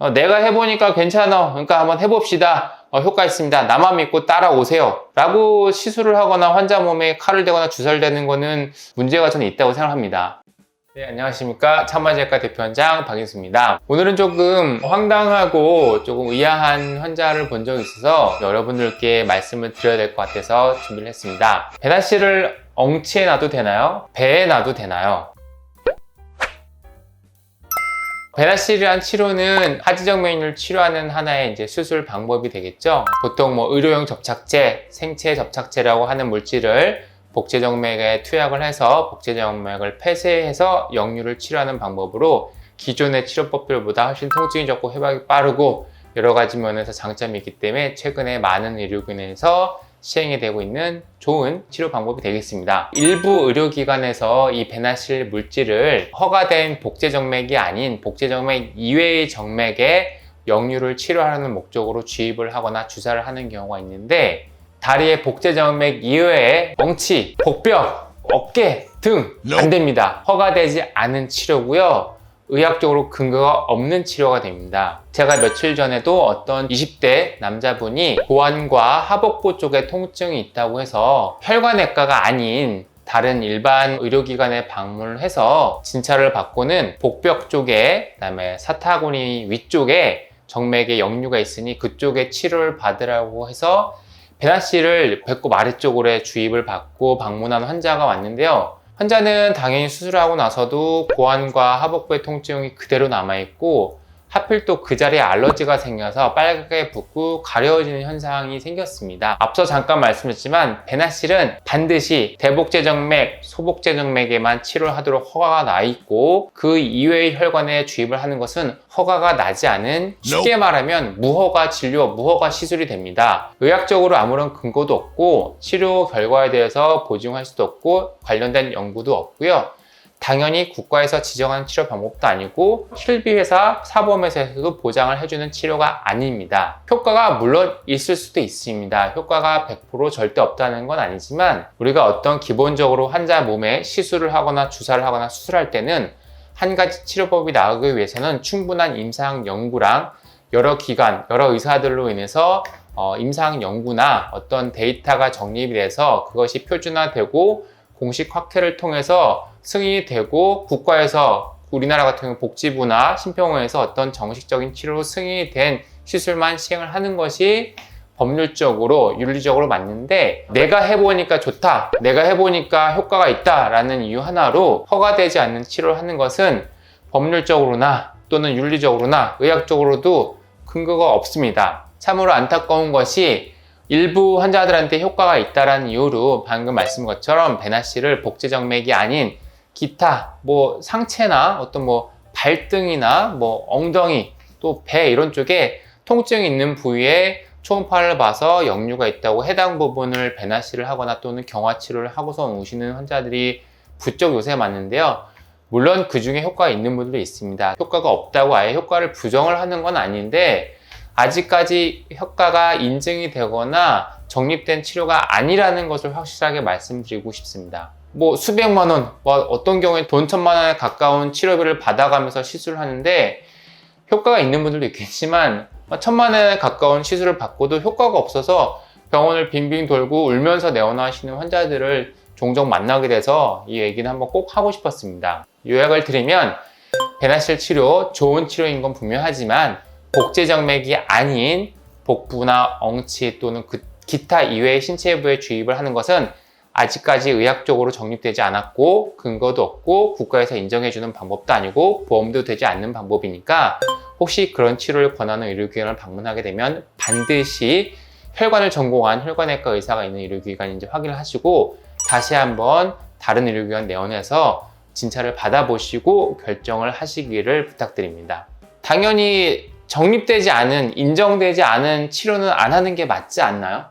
내가 해보니까 괜찮아. 그러니까 한번 해봅시다. 효과 있습니다. 나만 믿고 따라오세요. 라고 시술을 하거나 환자 몸에 칼을 대거나 주사를 대는 거는 문제가 저는 있다고 생각합니다. 네, 안녕하십니까. 참마제과 대표원장 박인수입니다. 오늘은 조금 황당하고 조금 의아한 환자를 본 적이 있어서 여러분들께 말씀을 드려야 될 것 같아서 준비를 했습니다. 배나씨를 엉치에 놔도 되나요? 배에 놔도 되나요? 배나씨란 치료는 하지정맥류를 치료하는 하나의 이제 수술 방법이 되겠죠. 보통 의료용 접착제, 생체 접착제라고 하는 물질을 복제정맥에 투약을 해서 복제정맥을 폐쇄해서 역류를 치료하는 방법으로 기존의 치료법들보다 훨씬 통증이 적고 회복이 빠르고 여러 가지 면에서 장점이 있기 때문에 최근에 많은 의료기관에서 시행이 되고 있는 좋은 치료 방법이 되겠습니다. 일부 의료기관에서 이 배나실 물질을 허가된 복제정맥이 아닌 복제정맥 이외의 정맥에 역류를 치료하는 목적으로 주입을 하거나 주사를 하는 경우가 있는데 다리의 복제정맥 이외에 엉치, 복벽, 어깨 등 안 됩니다. 허가되지 않은 치료고요. 의학적으로 근거가 없는 치료가 됩니다. 제가 며칠 전에도 어떤 20대 남자분이 고환과 하복부 쪽에 통증이 있다고 해서 혈관외과가 아닌 다른 일반 의료기관에 방문을 해서 진찰을 받고는 복벽 쪽에 그다음에 사타구니 위쪽에 정맥에 역류가 있으니 그쪽에 치료를 받으라고 해서 배나씨를 배꼽 아래쪽으로 주입을 받고 방문한 환자가 왔는데요. 환자는 당연히 수술하고 나서도 고환과 하복부의 통증이 그대로 남아있고 하필 또 그 자리에 알러지가 생겨서 빨갛게 붓고 가려워지는 현상이 생겼습니다. 앞서 잠깐 말씀드렸지만 배나실은 반드시 대복제정맥, 소복제정맥에만 치료를 하도록 허가가 나 있고 그 이외의 혈관에 주입을 하는 것은 허가가 나지 않은 쉽게 말하면 무허가 진료, 무허가 시술이 됩니다. 의학적으로 아무런 근거도 없고 치료 결과에 대해서 보증할 수도 없고 관련된 연구도 없고요. 당연히 국가에서 지정한 치료 방법도 아니고 실비회사, 사보험회사에서도 보장을 해주는 치료가 아닙니다. 효과가 물론 있을 수도 있습니다. 효과가 100% 절대 없다는 건 아니지만 우리가 어떤 기본적으로 환자 몸에 시술을 하거나 주사를 하거나 수술할 때는 한 가지 치료법이 나오기 위해서는 충분한 임상 연구랑 여러 기관, 여러 의사들로 인해서 임상 연구나 어떤 데이터가 정립이 돼서 그것이 표준화되고 공식 확대를 통해서 승인이 되고 국가에서 우리나라 같은 경우 복지부나 심평원에서 어떤 정식적인 치료로 승인이 된 시술만 시행을 하는 것이 법률적으로 윤리적으로 맞는데 내가 해보니까 좋다, 내가 해보니까 효과가 있다 라는 이유 하나로 허가되지 않는 치료를 하는 것은 법률적으로나 또는 윤리적으로나 의학적으로도 근거가 없습니다. 참으로 안타까운 것이 일부 환자들한테 효과가 있다는 이유로 방금 말씀한 것처럼 배나씨를 복제정맥이 아닌 기타 상체나 어떤 발등이나 엉덩이 또 배 이런 쪽에 통증이 있는 부위에 초음파를 봐서 역류가 있다고 해당 부분을 배나씨를 하거나 또는 경화치료를 하고서 오시는 환자들이 부쩍 요새 많은데요. 물론 그 중에 효과가 있는 분들도 있습니다. 효과가 없다고 아예 효과를 부정을 하는 건 아닌데 아직까지 효과가 인증이 되거나 정립된 치료가 아니라는 것을 확실하게 말씀드리고 싶습니다. 수백만 원, 어떤 경우에 돈 1,000만 원에 가까운 치료비를 받아가면서 시술을 하는데 효과가 있는 분들도 있겠지만 1,000만 원에 가까운 시술을 받고도 효과가 없어서 병원을 빙빙 돌고 울면서 내원하시는 환자들을 종종 만나게 돼서 이 얘기는 한번 꼭 하고 싶었습니다. 요약을 드리면 배나실 치료, 좋은 치료인 건 분명하지만 복제정맥이 아닌 복부나 엉치 또는 기타 이외의 신체부에 주입을 하는 것은 아직까지 의학적으로 정립되지 않았고 근거도 없고 국가에서 인정해주는 방법도 아니고 보험도 되지 않는 방법이니까 혹시 그런 치료를 권하는 의료기관을 방문하게 되면 반드시 혈관을 전공한 혈관외과 의사가 있는 의료기관인지 확인을 하시고 다시 한번 다른 의료기관 내원해서 진찰을 받아보시고 결정을 하시기를 부탁드립니다. 당연히 정립되지 않은, 인정되지 않은 치료는 안 하는 게 맞지 않나요?